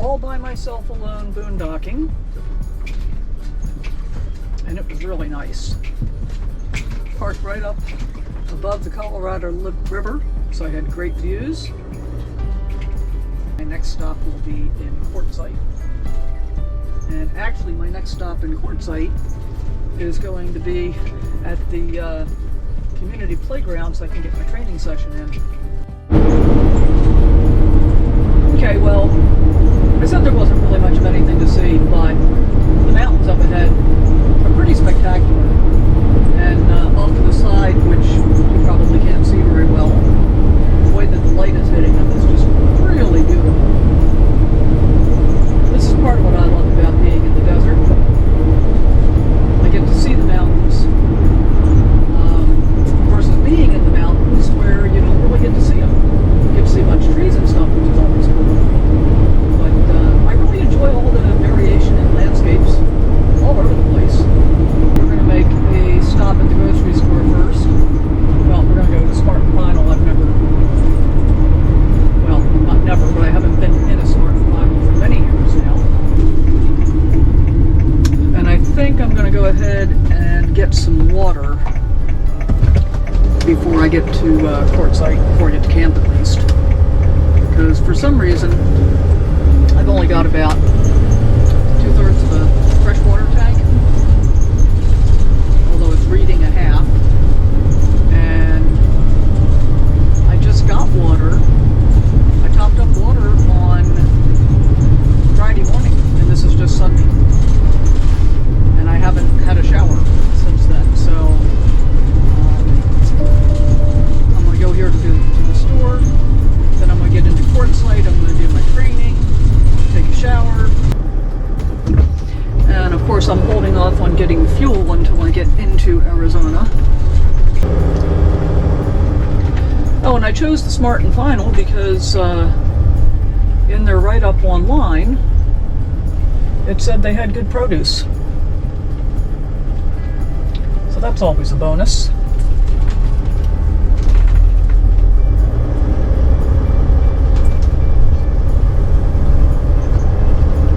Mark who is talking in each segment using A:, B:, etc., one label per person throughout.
A: all by myself alone boondocking, and it was really nice. Parked right up above the Colorado River, so I had great views. My next stop will be in Quartzsite. And actually my next stop in Quartzsite is going to be at the community playground so I can get my training session in. Okay, well, I said there wasn't really much of anything to see, but the mountains up ahead are pretty spectacular. And off to the side, which you probably can't see very well, the way that the light is hitting them is just really beautiful. This is part of what I love about being in the desert. I get to see the mountains versus being in the mountains where you don't really get to see them. You get to see a bunch of trees and stuff, which is always cool. But I really enjoy all the variation in landscapes all over the place. We're going to make a stop at the grocery store first. Well, we're going to go to Smart & Final. I've never, well, not never, but I haven't been in a Smart & Final for many years now. And I think I'm going to go ahead and get some water before I get to Quartzsite, before I get to camp at least. Because for some reason, I've only got about 2/3 of a freshwater tank, although it's reading a half. And I just got water. I topped up water on Friday morning, and this is just Sunday. And I haven't had a shower since then, so I'm going to go here to the store. Then I'm going to get into Quartzsite. I'm going to do my training, take a shower. And of course I'm holding off on getting fuel until I get into Arizona. Oh, and I chose the Smart & Final because in their write-up online, it said they had good produce. So that's always a bonus.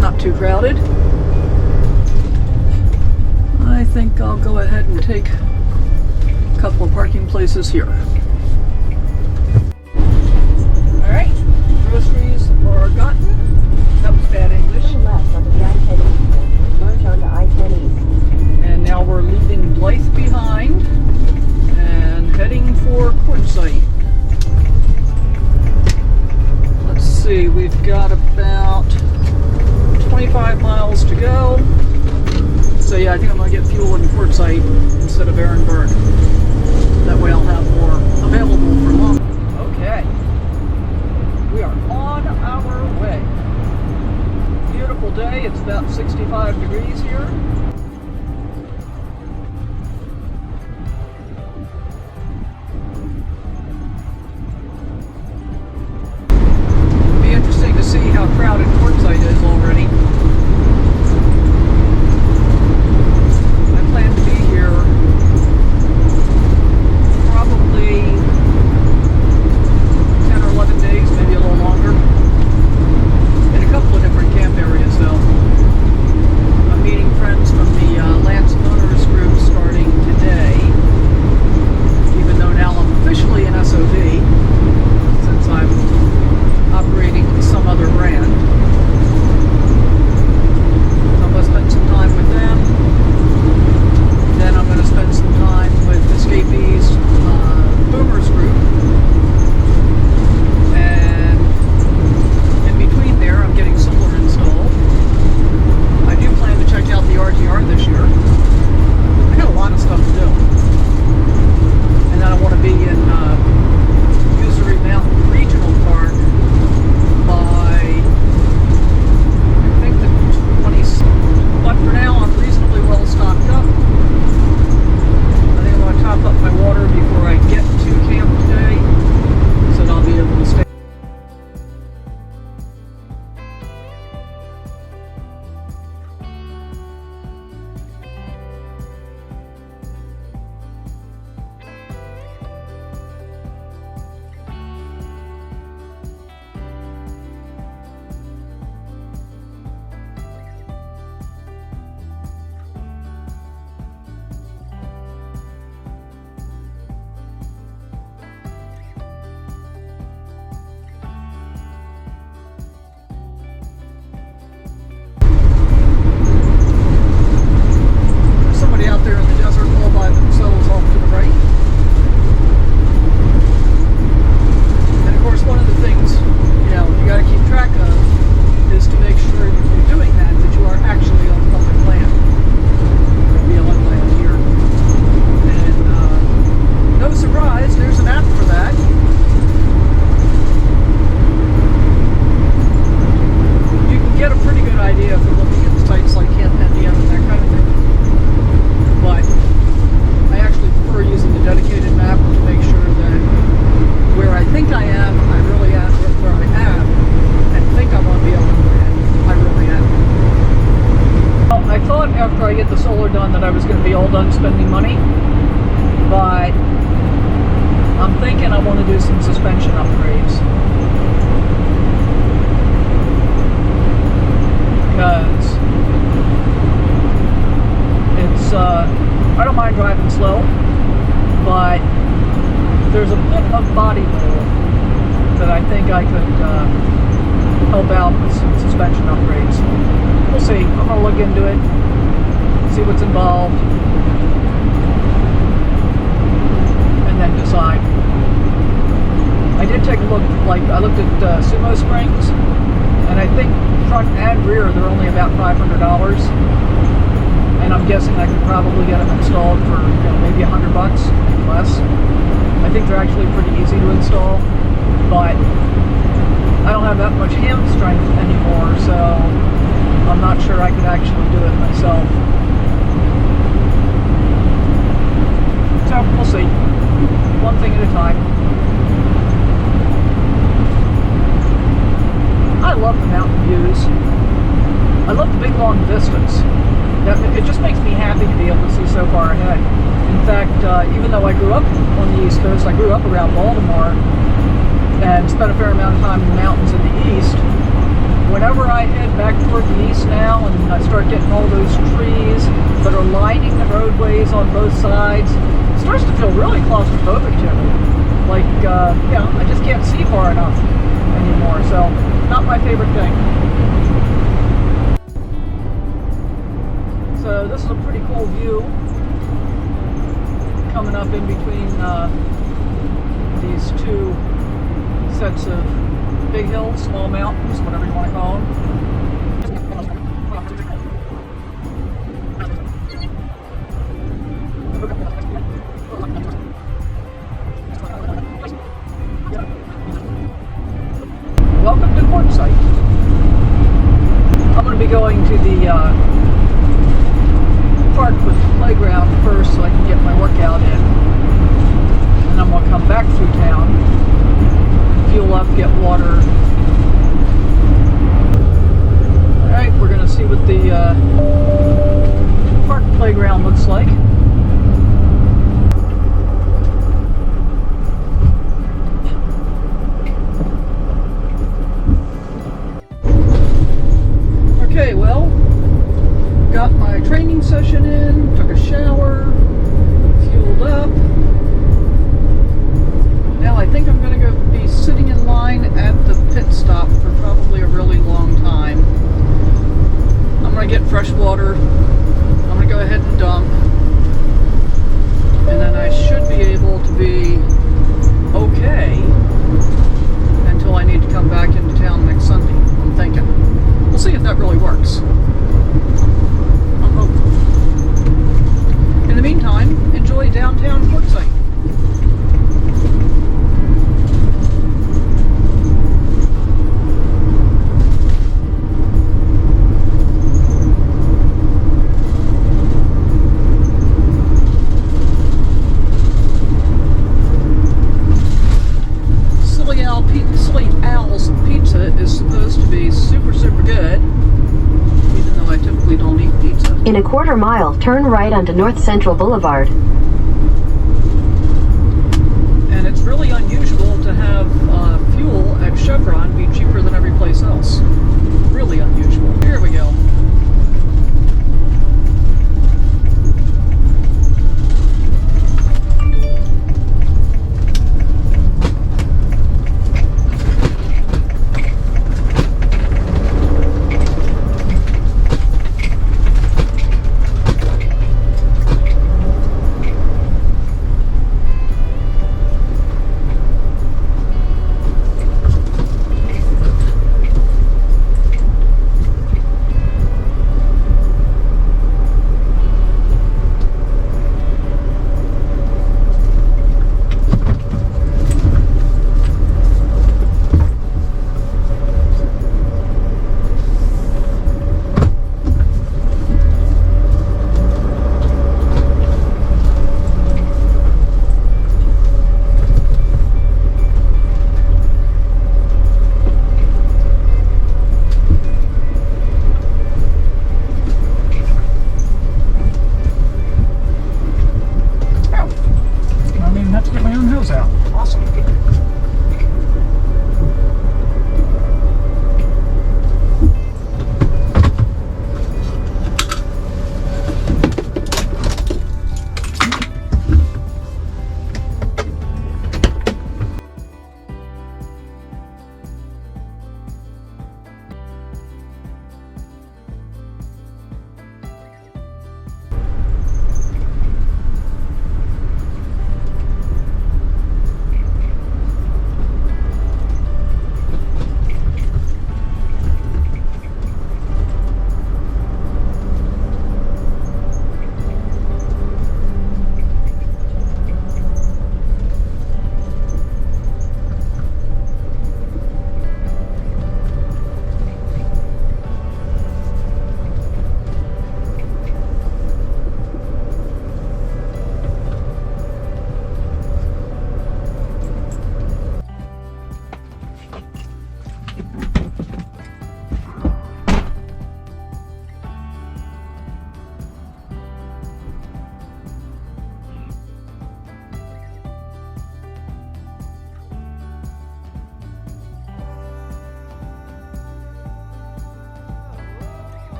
A: Not too crowded. I think I'll go ahead and take a couple of parking places here. Alright, groceries are gotten. That was bad English.
B: Turn left onto the I-10 East. Merge onto I-10 East.
A: And now we're leaving Blythe behind and heading for Quartzsite. Let's see, we've got about 25 miles to go. So yeah, I think I'm going to get fuel in Quartzsite instead of Ehrenberg. That way I'll have more available for longer. Okay. We are on our way. Beautiful day. It's about 65 degrees here. It'll be interesting to see how crowded Quartzsite is already. I plan to be here probably 10 or 11 days, maybe a little longer. In a couple of different camp areas though. I'm meeting friends from done that I was going to be all done spending money. But I'm thinking I want to do some suspension upgrades. Because it's, I don't mind driving slow, but there's a bit of body roll that I think I could help out with some suspension upgrades. We'll see. I'm going to look into it, see what's involved, and then decide. I did take a look, I looked at Sumo Springs, and I think front and rear they're only about $500, and I'm guessing I could probably get them installed for maybe $100, maybe less. I think they're actually pretty easy to install, but I don't have that much hand strength anymore, so I'm not sure I could actually do it myself. So we'll see. One thing at a time. I love the mountain views. I love the big long vistas. It just makes me happy to be able to see so far ahead. In fact, even though I grew up on the East Coast, I grew up around Baltimore and spent a fair amount of time in the mountains in the east. Whenever I head back toward the east now and I start getting all those trees that are lining the roadways on both sides, it starts to feel really claustrophobic to me. I just can't see far enough anymore, so not my favorite thing. So this is a pretty cool view coming up in between these two sets of big hills, small mountains, whatever you want to call them. Welcome to Quartzsite. I'm going to be going to the park with the playground first so I can get my workout in. And I'm going to come back through town, fuel up, get water. Alright, we're going to see what the park playground looks like. Okay, well, got my training session in, took a shower, fueled up. Now I think I'm going to go be sitting in line at the pit stop for probably a really long time. I'm going to get fresh water. I'm going to go ahead and dump. And then I should be able to be okay until I need to come back into town next Sunday, I'm thinking. We'll see if that really works. I'm hopeful. In the meantime, enjoy downtown Quartzsite. Silly Al's Pizza is supposed to be super, super good, even though I typically don't eat pizza.
B: In a quarter mile, turn right onto North Central Boulevard.
A: And it's really unusual to have fuel at Chevron be cheaper than every place else. Really unusual. Here we go.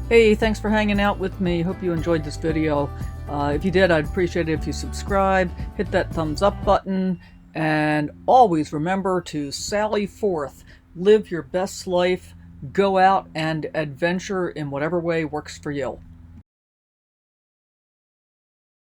A: Hey, thanks for hanging out with me. Hope you enjoyed this video. If you did, I'd appreciate it if you subscribe, hit that thumbs up button, and always remember to sally forth, live your best life, go out and adventure in whatever way works for you.